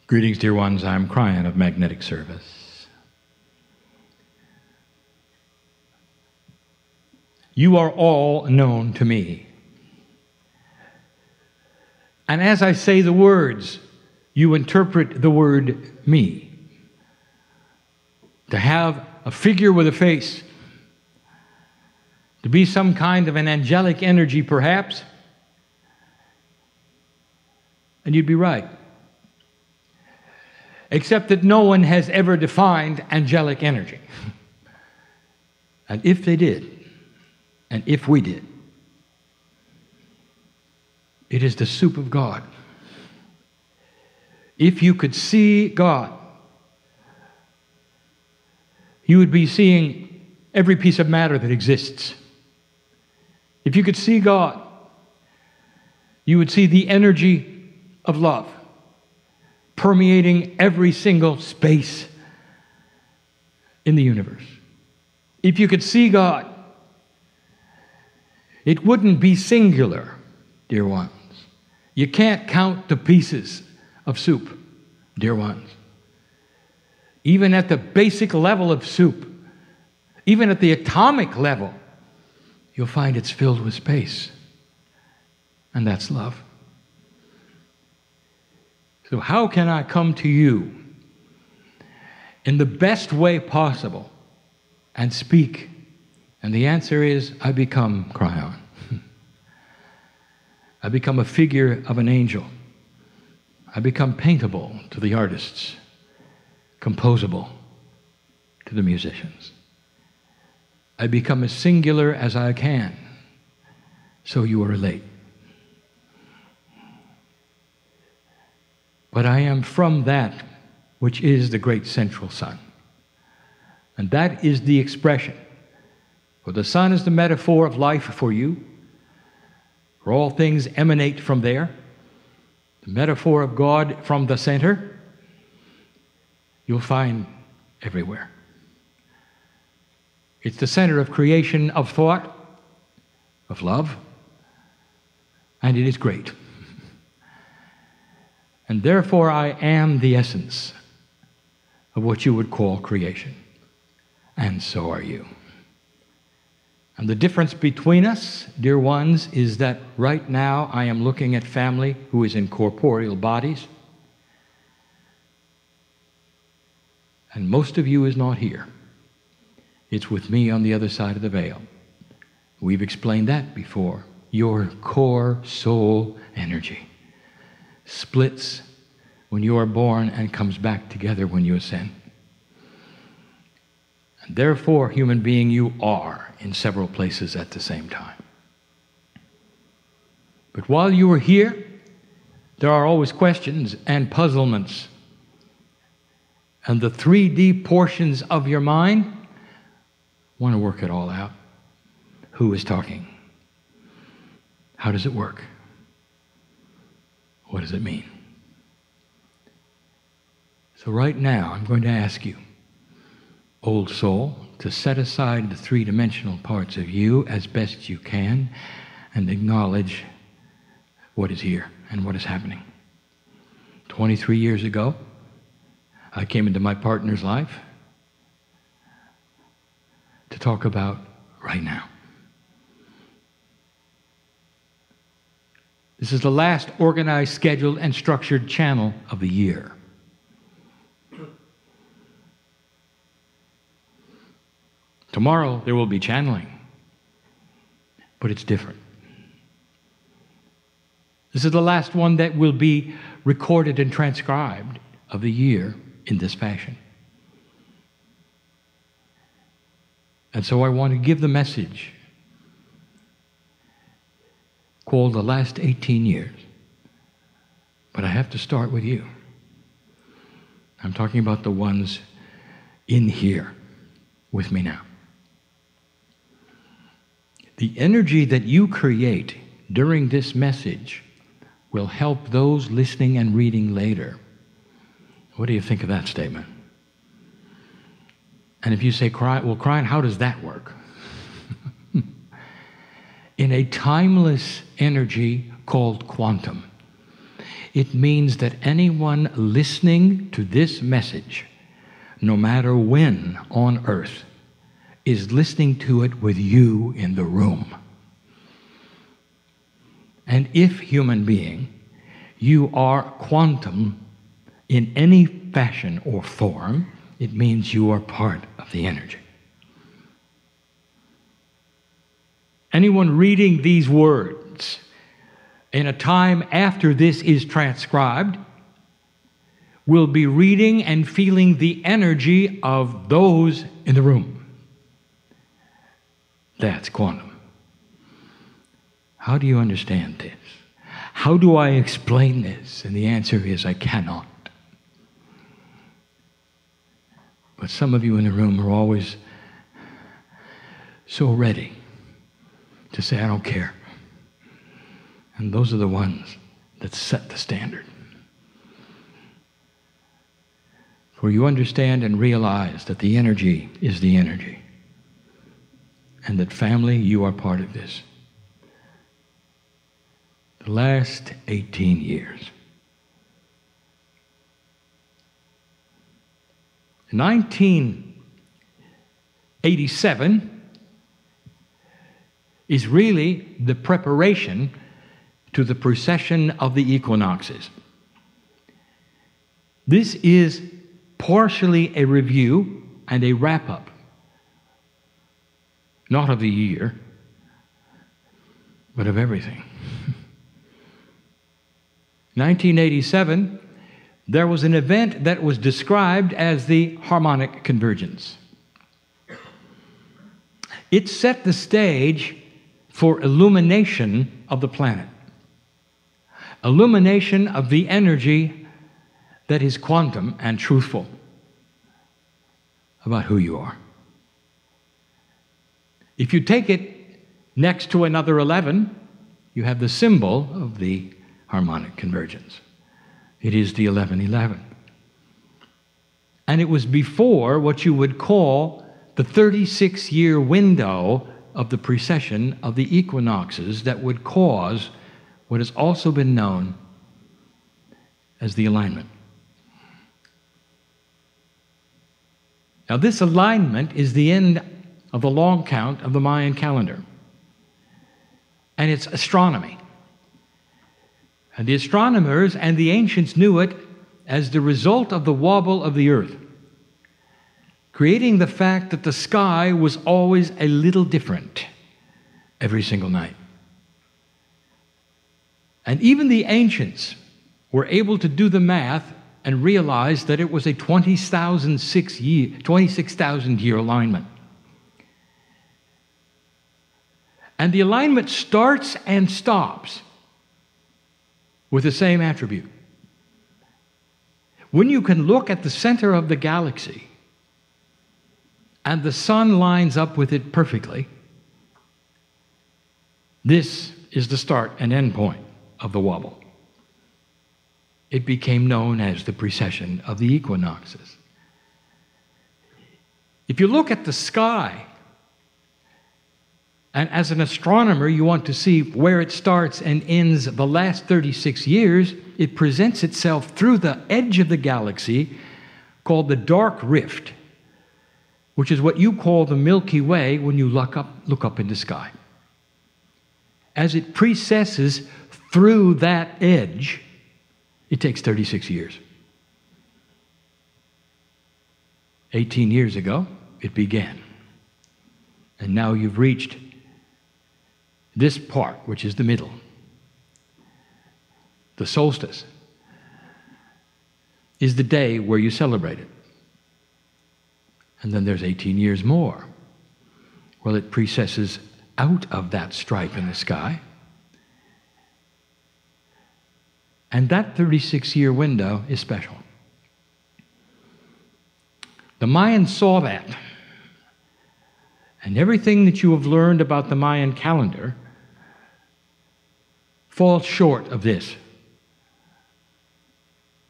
Greetings, dear ones. I'm Kryon of Magnetic Service. You are all known to me. And as I say the words, you interpret the word me. To have a figure with a face, to be some kind of an angelic energy perhaps, and you'd be right. Except that no one has ever defined angelic energy. And if they did, and if we did, it is the soup of God. If you could see God, you would be seeing every piece of matter that exists. If you could see God, you would see the energy of love permeating every single space in the universe. If you could see God, it wouldn't be singular, dear ones. You can't count the pieces of soup, dear ones. Even at the basic level of soup, even at the atomic level, you'll find it's filled with space. And that's love. So how can I come to you in the best way possible and speak? And the answer is, I become Kryon. I become a figure of an angel. I become paintable to the artists, composable to the musicians. I become as singular as I can, so you relate. But I am from that which is the great central sun. And that is the expression. For the sun is the metaphor of life for you. For all things emanate from there. The metaphor of God from the center, you'll find everywhere. It's the center of creation, of thought, of love, and it is great. And therefore I am the essence of what you would call creation. And so are you. And the difference between us, dear ones, is that right now I am looking at family who is in corporeal bodies. And most of you is not here. It's with me on the other side of the veil. We've explained that before. Your core soul energy splits when you are born and comes back together when you ascend. And therefore, human being, you are in several places at the same time. But while you are here, there are always questions and puzzlements. And the 3D portions of your mind want to work it all out. Who is talking? How does it work? What does it mean? So right now, I'm going to ask you, old soul, to set aside the three-dimensional parts of you as best you can and acknowledge what is here and what is happening. 23 years ago, I came into my partner's life to talk about right now. This is the last organized, scheduled, and structured channel of the year. Tomorrow there will be channeling, but it's different. This is the last one that will be recorded and transcribed of the year in this fashion. And so I want to give the message called the last 18 years. But I have to start with you. I'm talking about the ones in here with me now. The energy that you create during this message will help those listening and reading later. What do you think of that statement? And if you say, well, Kryon, how does that work? In a timeless energy called quantum, It means that anyone listening to this message, no matter when on earth, is listening to it with you in the room. And if, human being, you are quantum in any fashion or form, it means you are part of the energy. Anyone reading these words in a time after this is transcribed will be reading and feeling the energy of those in the room. That's quantum. How do you understand this? How do I explain this? And the answer is, I cannot. But some of you in the room are always so ready to say, I don't care. And those are the ones that set the standard. For you understand and realize that the energy is the energy. And that family, you are part of this. The last 18 years. 1987 is really the preparation to the precession of the equinoxes. This is partially a review and a wrap-up, not of the year, but of everything. 1987, there was an event that was described as the harmonic convergence. It set the stage for illumination of the planet. Illumination of the energy that is quantum and truthful about who you are. If you take it next to another 11, you have the symbol of the harmonic convergence. It is the 1111. And it was before what you would call the 36-year window of the precession of the equinoxes that would cause what has also been known as the alignment. Now, this alignment is the end of the long count of the Mayan calendar. And it's astronomy. And the astronomers and the ancients knew it as the result of the wobble of the earth, creating the fact that the sky was always a little different every single night. And even the ancients were able to do the math and realize that it was a 26,000 year alignment. And the alignment starts and stops with the same attribute. When you can look at the center of the galaxy and the sun lines up with it perfectly, this is the start and end point of the wobble. It became known as the precession of the equinoxes. If you look at the sky, and as an astronomer you want to see where it starts and ends the last 36 years, it presents itself through the edge of the galaxy called the dark rift, which is what you call the Milky Way when you look up in the sky. As it precesses through that edge, it takes 36 years. 18 years ago, it began. And now you've reached this part, which is the middle. The solstice is the day where you celebrate it. And then there's 18 years more. Well, it precesses out of that stripe in the sky. And that 36-year window is special. The Mayans saw that. And everything that you have learned about the Mayan calendar falls short of this.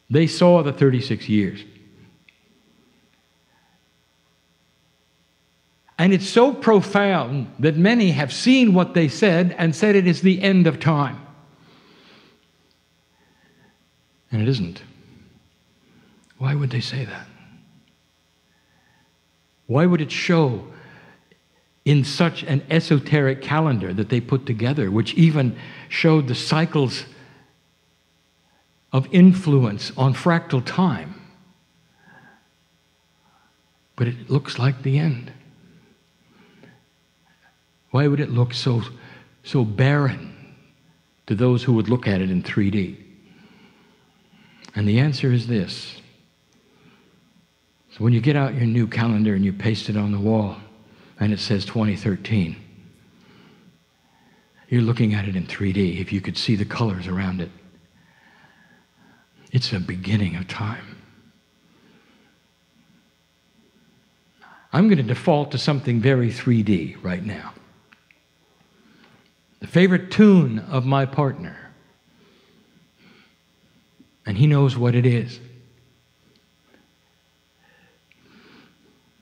They saw the 36 years. And it's so profound that many have seen what they said and said it is the end of time. And it isn't. Why would they say that? Why would it show in such an esoteric calendar that they put together, which even showed the cycles of influence on fractal time? But it looks like the end. Why would it look so barren to those who would look at it in 3D? And the answer is this. So when you get out your new calendar and you paste it on the wall and it says 2013, you're looking at it in 3D, if you could see the colors around it. It's a beginning of time. I'm going to default to something very 3D right now. The favorite tune of my partner. And he knows what it is.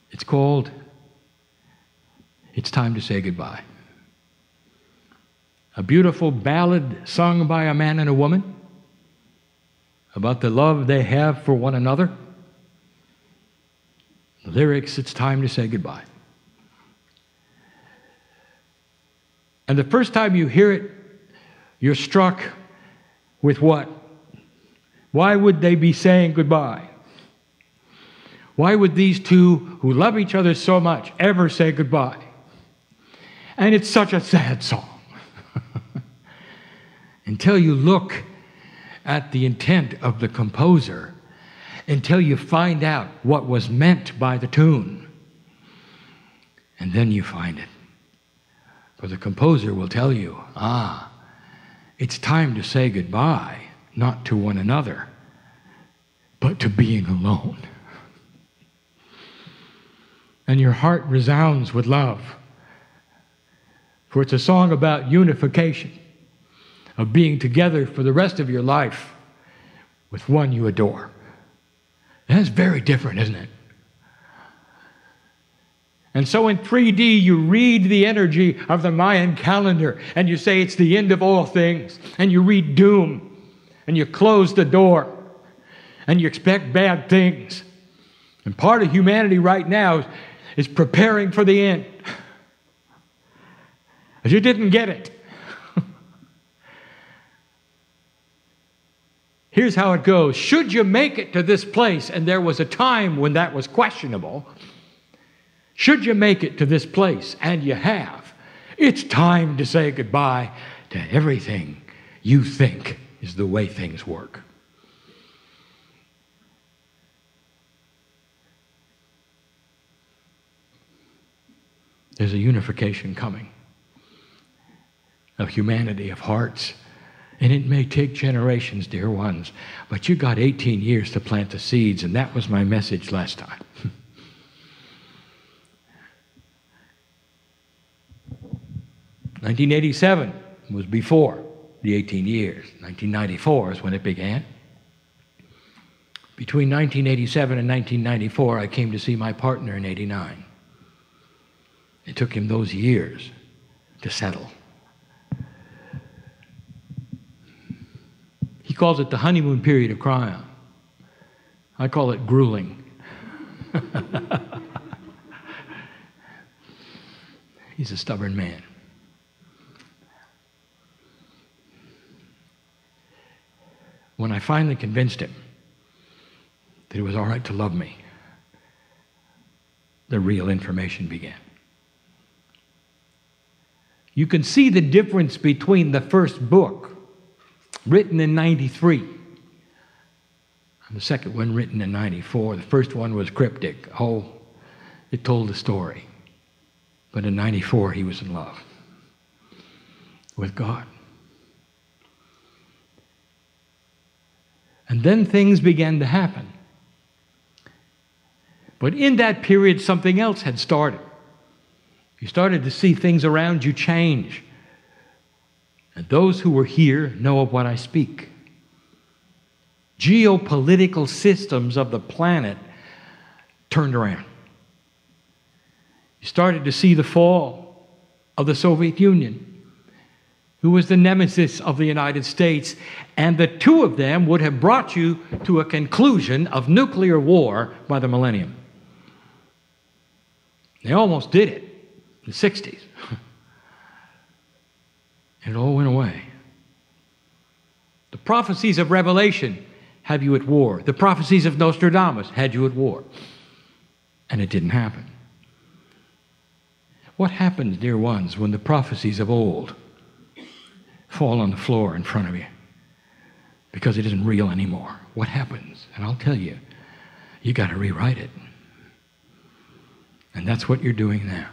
It's called It's Time to Say Goodbye. A beautiful ballad sung by a man and a woman about the love they have for one another. The lyrics, it's time to say goodbye. And the first time you hear it, you're struck with what? Why would they be saying goodbye? Why would these two who love each other so much ever say goodbye? And it's such a sad song. Until you look at the intent of the composer, until you find out what was meant by the tune. And then you find it. For the composer will tell you, it's time to say goodbye, not to one another, but to being alone. And your heart resounds with love. For it's a song about unification, of being together for the rest of your life with one you adore. And that's very different, isn't it? And so in 3D, you read the energy of the Mayan calendar, and you say it's the end of all things, and you read doom, and you close the door, and you expect bad things. And part of humanity right now is preparing for the end. As you didn't get it. Here's how it goes. Should you make it to this place, and there was a time when that was questionable, should you make it to this place, and you have, it's time to say goodbye to everything you think is the way things work. There's a unification coming of humanity, of hearts. And it may take generations, dear ones, but you got 18 years to plant the seeds, and that was my message last time. 1987 was before the 18 years. 1994 is when it began. Between 1987 and 1994, I came to see my partner in 89. It took him those years to settle. He calls it the honeymoon period of Kryon. I call it grueling. He's a stubborn man. When I finally convinced him that it was all right to love me, the real information began. You can see the difference between the first book, written in 93, and the second one written in 94. The first one was cryptic. It told the story. But in 94, he was in love with God. And then things began to happen. But in that period, something else had started. You started to see things around you change. And those who were here know of what I speak. Geopolitical systems of the planet turned around. You started to see the fall of the Soviet Union. who was the nemesis of the United States, and the two of them would have brought you to a conclusion of nuclear war by the millennium. They almost did it in the 60s. It all went away. The prophecies of Revelation have you at war. The prophecies of Nostradamus had you at war. And it didn't happen. What happens, dear ones, when the prophecies of old fall on the floor in front of you because it isn't real anymore? What happens? And I'll tell you, you got to rewrite it. And that's what you're doing now.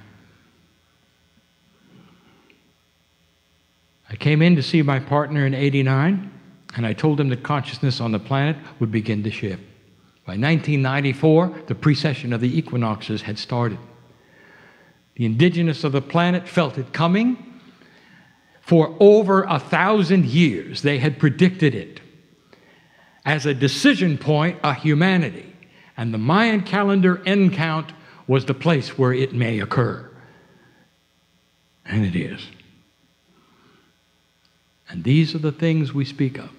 I came in to see my partner in '89, and I told him that consciousness on the planet would begin to shift. By 1994, the precession of the equinoxes had started. The indigenous of the planet felt it coming. For over 1,000 years, they had predicted it as a decision point of humanity. And the Mayan calendar end count was the place where it may occur. And it is. And these are the things we speak of.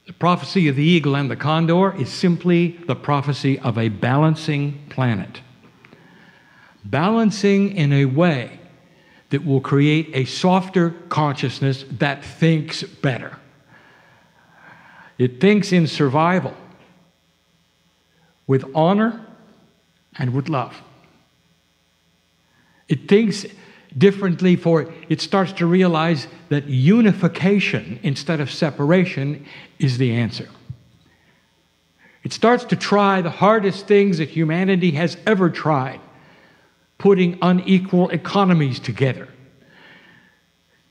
The prophecy of the eagle and the condor is simply the prophecy of a balancing planet. Balancing in a way that will create a softer consciousness that thinks better. It thinks in survival, with honor and with love. It thinks differently, for it starts to realize that unification instead of separation is the answer. It starts to try the hardest things that humanity has ever tried, putting unequal economies together,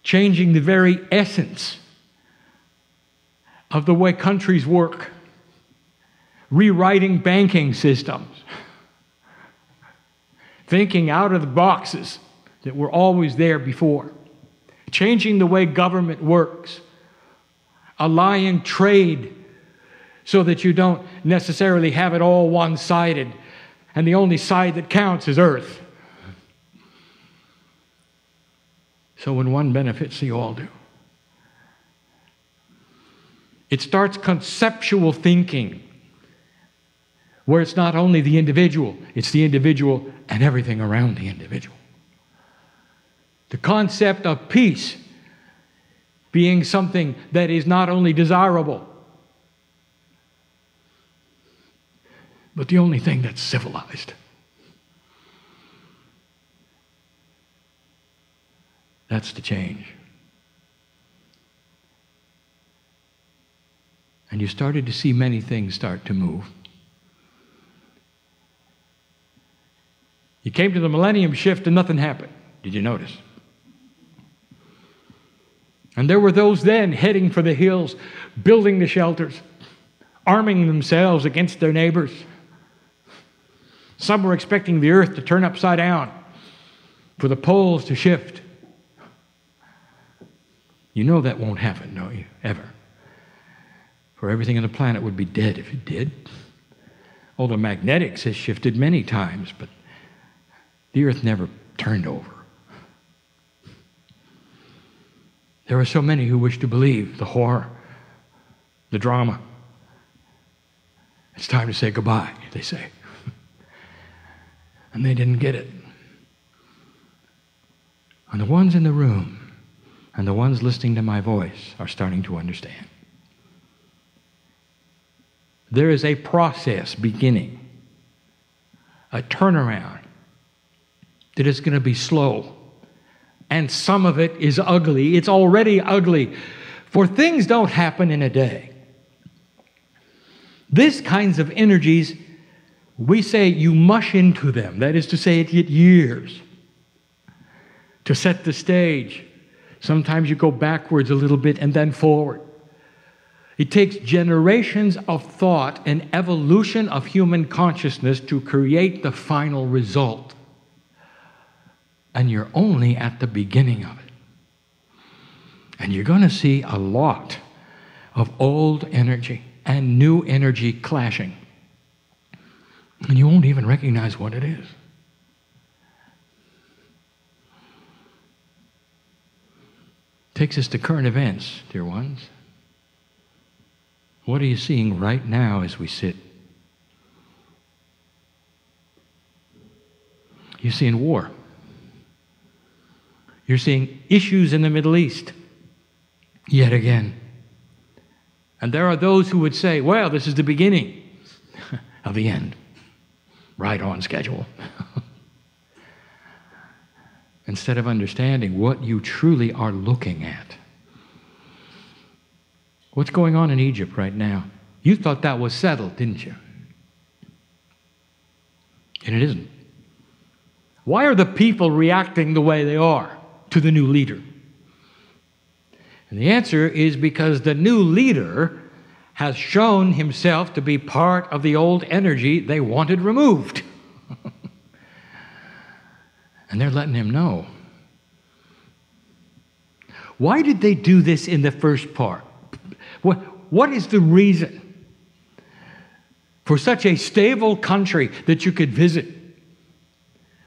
changing the very essence of the way countries work, rewriting banking systems, thinking out of the boxes that were always there before, changing the way government works, allying trade so that you don't necessarily have it all one-sided and the only side that counts is earth. So when one benefits, the all do. It starts conceptual thinking, where it's not only the individual, it's the individual and everything around the individual. The concept of peace being something that is not only desirable, but the only thing that's civilized. That's the change. And you started to see many things start to move. You came to the millennium shift and nothing happened. Did you notice? And there were those then heading for the hills, building the shelters, arming themselves against their neighbors. Some were expecting the earth to turn upside down, for the poles to shift. You know that won't happen, don't you? Ever. For everything on the planet would be dead if it did. Although magnetics has shifted many times, but the earth never turned over. There are so many who wish to believe the horror, the drama. It's time to say goodbye, they say. And they didn't get it. And the ones in the room and the ones listening to my voice are starting to understand. There is a process beginning, a turnaround that is going to be slow. And some of it is ugly. It's already ugly. For things don't happen in a day. These kinds of energies, we say you mush into them. That is to say, it takes years to set the stage. Sometimes you go backwards a little bit and then forward. It takes generations of thought and evolution of human consciousness to create the final result. And you're only at the beginning of it. And you're going to see a lot of old energy and new energy clashing. And you won't even recognize what it is. takes us to current events, dear ones. What are you seeing right now as we sit? You're seeing war. You're seeing issues in the Middle East, yet again. And there are those who would say, well, this is the beginning of the end. Right on schedule. Instead of understanding what you truly are looking at. What's going on in Egypt right now? You thought that was settled, didn't you? And it isn't. Why are the people reacting the way they are to the new leader? And the answer is because the new leader has shown himself to be part of the old energy they wanted removed. And they're letting him know. Why did they do this in the first part? What is the reason for such a stable country that you could visit,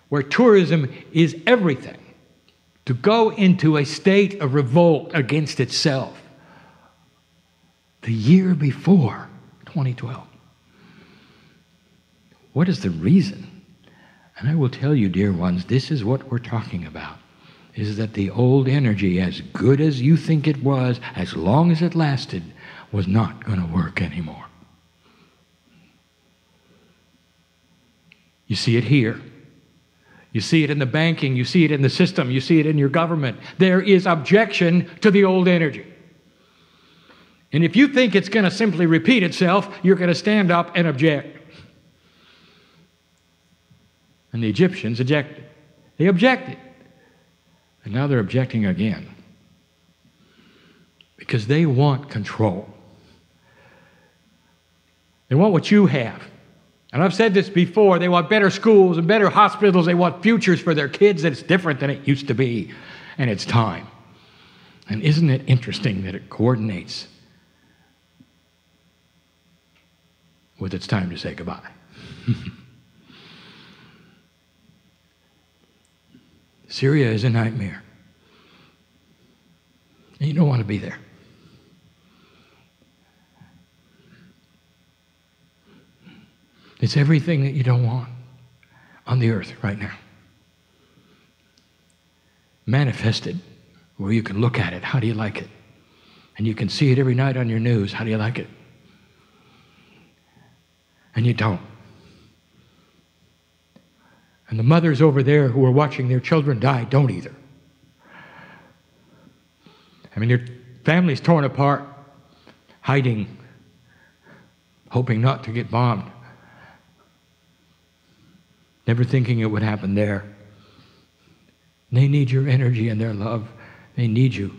where tourism is everything, to go into a state of revolt against itself the year before 2012? What is the reason? And I will tell you, dear ones, this is what we're talking about, is that the old energy, as good as you think it was, as long as it lasted, was not going to work anymore. You see it here. You see it in the banking. You see it in the system. You see it in your government. There is objection to the old energy. And if you think it's going to simply repeat itself, you're going to stand up and object. And the Egyptians objected. They objected. And now they're objecting again. Because they want control. They want what you have. And I've said this before, they want better schools and better hospitals. They want futures for their kids that's different than it used to be. And it's time. And isn't it interesting that it coordinates with it's time to say goodbye? Syria is a nightmare. And you don't want to be there. It's everything that you don't want on the earth right now. Manifested, where you can look at it. How do you like it? And you can see it every night on your news. How do you like it? And you don't. And the mothers over there who are watching their children die don't either. I mean, their families torn apart, hiding, hoping not to get bombed. Never thinking it would happen there. They need your energy and their love. They need you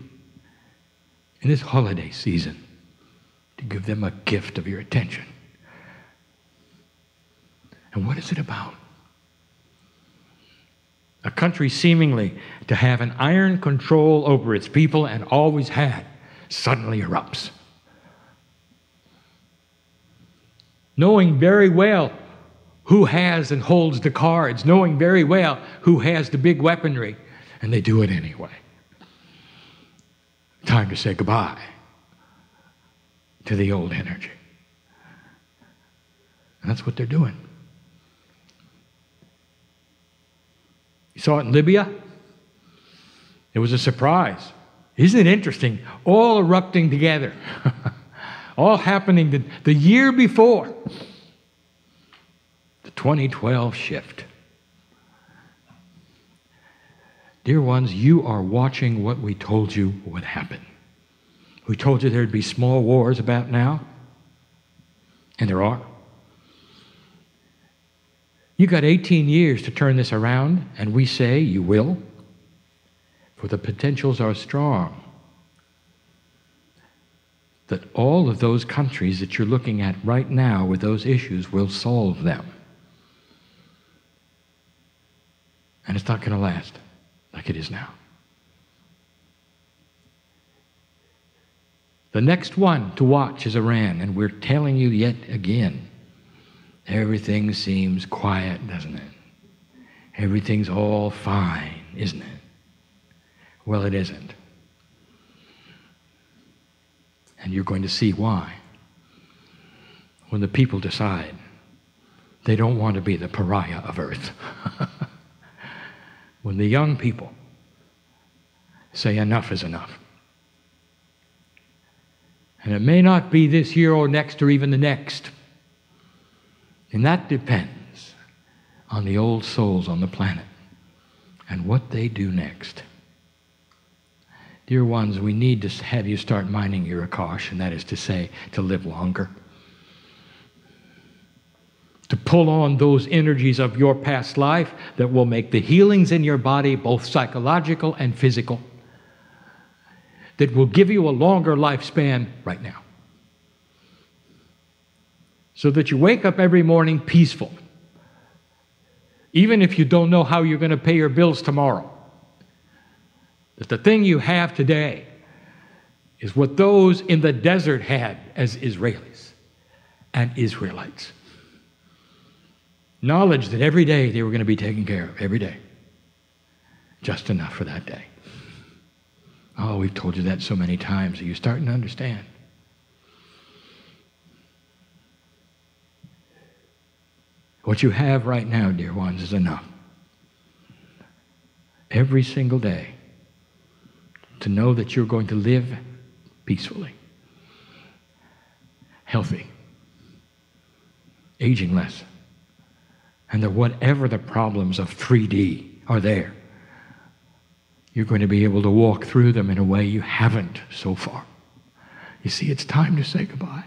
in this holiday season to give them a gift of your attention. And what is it about? A country seemingly to have an iron control over its people and always had, suddenly erupts. Knowing very well who has and holds the cards, knowing very well who has the big weaponry, and they do it anyway. Time to say goodbye to the old energy. And that's what they're doing. You saw it in Libya. It was a surprise. Isn't it interesting? All erupting together. All happening the year before. The 2012 shift. Dear ones, you are watching what we told you would happen. We told you there'd be small wars about now. And there are. You got 18 years to turn this around, and we say you will, for the potentials are strong. That all of those countries that you're looking at right now with those issues will solve them. And it's not going to last like it is now. The next one to watch is Iran, and we're telling you yet again, everything seems quiet, doesn't it? Everything's all fine, isn't it? Well, it isn't. And you're going to see why. When the people decide they don't want to be the pariah of earth. When the young people say enough is enough. And it may not be this year or next or even the next. And that depends on the old souls on the planet and what they do next. Dear ones, we need to have you start minding your Akash, and that is to say, to live longer. To pull on those energies of your past life that will make the healings in your body both psychological and physical, that will give you a longer lifespan right now. So that you wake up every morning peaceful, even if you don't know how you're going to pay your bills tomorrow. That the thing you have today is what those in the desert had as Israelis and Israelites. Knowledge that every day they were going to be taken care of, every day. Just enough for that day. Oh, we've told you that so many times. Are you starting to understand? What you have right now, dear ones, is enough. Every single day to know that you're going to live peacefully, healthy, aging less, and that whatever the problems of 3D are there, you're going to be able to walk through them in a way you haven't so far. You see, it's time to say goodbye.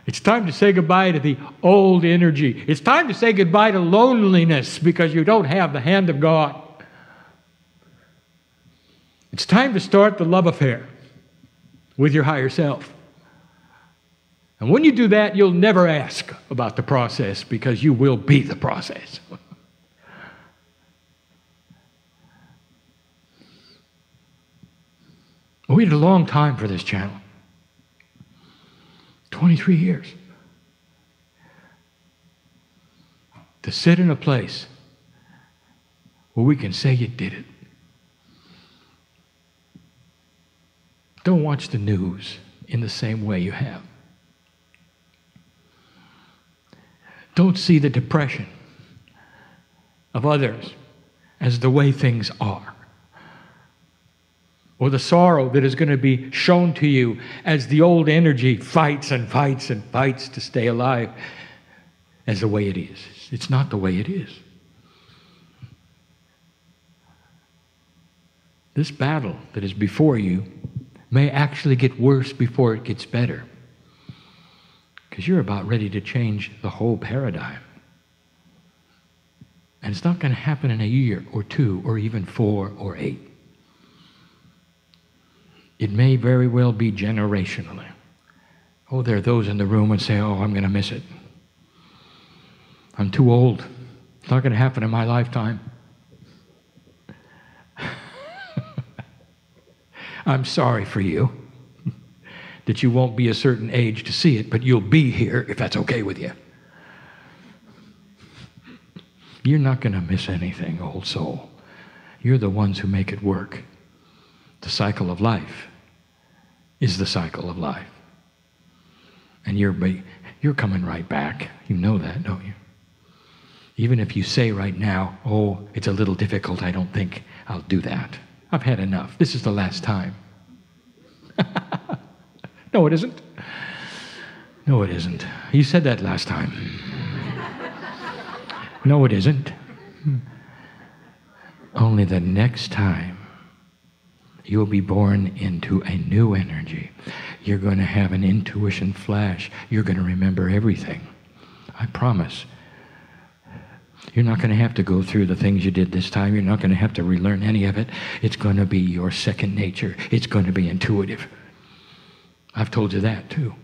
It's time to say goodbye to the old energy. It's time to say goodbye to loneliness because you don't have the hand of God. It's time to start the love affair with your higher self. And when you do that, you'll never ask about the process because you will be the process. We waited a long time for this channel. 23 years. To sit in a place where we can say you did it. Don't watch the news in the same way you have. Don't see the depression of others as the way things are. Or the sorrow that is going to be shown to you as the old energy fights and fights and fights to stay alive as the way it is. It's not the way it is. This battle that is before you may actually get worse before it gets better. Because you're about ready to change the whole paradigm. And it's not going to happen in a year or 2 or even 4 or 8. It may very well be generationally. Oh, there are those in the room who say, oh, I'm going to miss it. I'm too old. It's not going to happen in my lifetime. I'm sorry for you that you won't be a certain age to see it, but you'll be here if that's okay with you. You're not going to miss anything, old soul. You're the ones who make it work. The cycle of life is the cycle of life. And you're coming right back. You know that, don't you? Even if you say right now, oh, it's a little difficult, I don't think I'll do that. I've had enough. This is the last time. No, it isn't. No, it isn't. You said that last time. No, it isn't. Only the next time you'll be born into a new energy. You're going to have an intuition flash. You're going to remember everything. I promise. You're not going to have to go through the things you did this time. You're not going to have to relearn any of it. It's going to be your second nature. It's going to be intuitive. I've told you that too.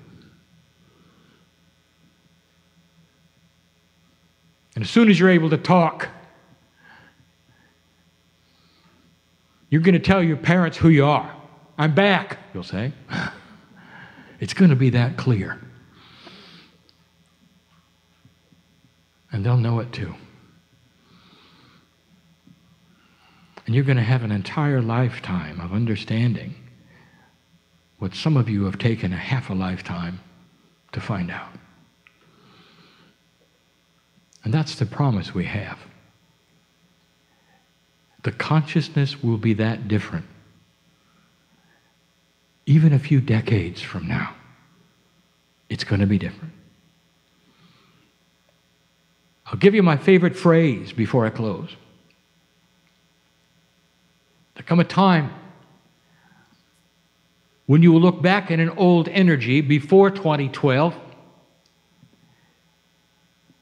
And as soon as you're able to talk, you're going to tell your parents who you are. I'm back, you'll say. It's going to be that clear. And they'll know it too. And you're going to have an entire lifetime of understanding what some of you have taken a half a lifetime to find out. And that's the promise we have. The consciousness will be that different, even a few decades from now. It's going to be different. I'll give you my favorite phrase before I close. There come a time when you will look back at an old energy before 2012,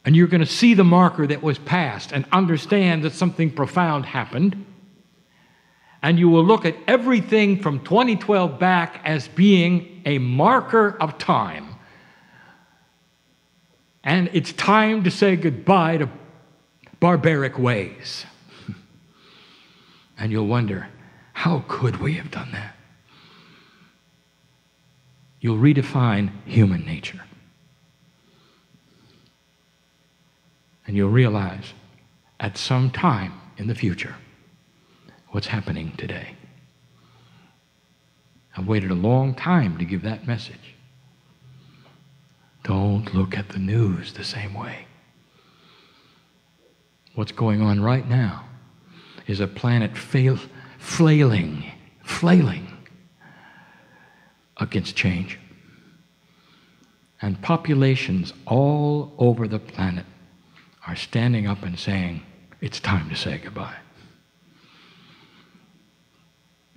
and you're going to see the marker that was passed and understand that something profound happened. And you will look at everything from 2012 back as being a marker of time. And it's time to say goodbye to barbaric ways. And you'll wonder, how could we have done that? You'll redefine human nature. And you'll realize at some time in the future what's happening today. I've waited a long time to give that message. Don't look at the news the same way. What's going on right now is a planet flailing against change. And populations all over the planet are standing up and saying, it's time to say goodbye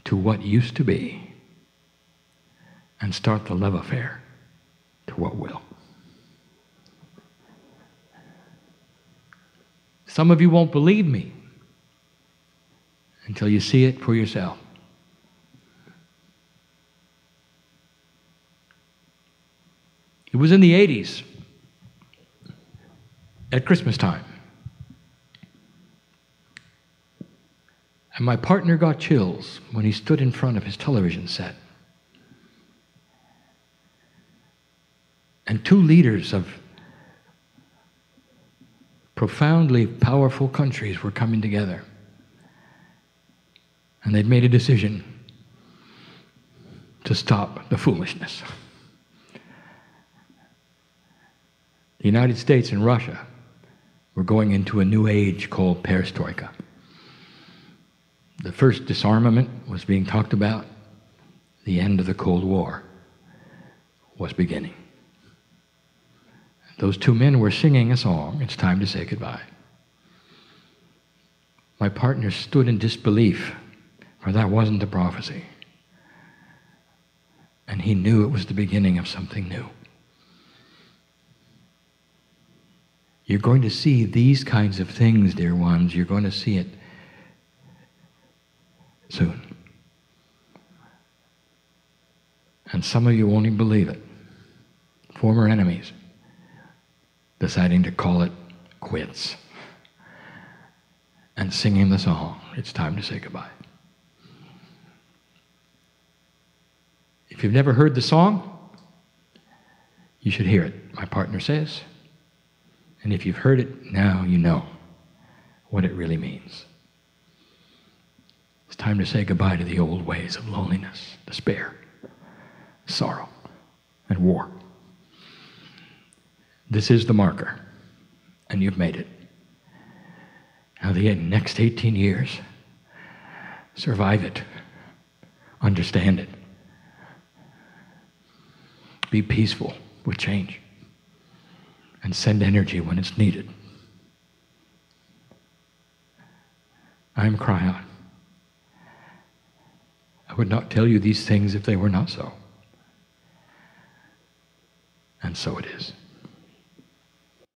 to what used to be and start the love affair to what will. Some of you won't believe me until you see it for yourself. It was in the 80s. At Christmas time. And my partner got chills when he stood in front of his television set. And two leaders of profoundly powerful countries were coming together. And they'd made a decision to stop the foolishness. The United States and Russia were going into a new age called perestroika. The first disarmament was being talked about. The end of the Cold War was beginning. Those two men were singing a song, "It's Time to Say Goodbye." My partner stood in disbelief, for that wasn't a prophecy. And he knew it was the beginning of something new. You're going to see these kinds of things, dear ones. You're going to see it soon. And some of you won't even believe it. Former enemies deciding to call it quits and singing the song, "It's Time to Say Goodbye." If you've never heard the song, you should hear it, my partner says. And if you've heard it, now you know what it really means. It's time to say goodbye to the old ways of loneliness, despair, sorrow, and war. This is the marker, and you've made it. Now the next 18 years, survive it, understand it, be peaceful with change, and send energy when it's needed. I'm Kryon. I would not tell you these things if they were not so. And so it is.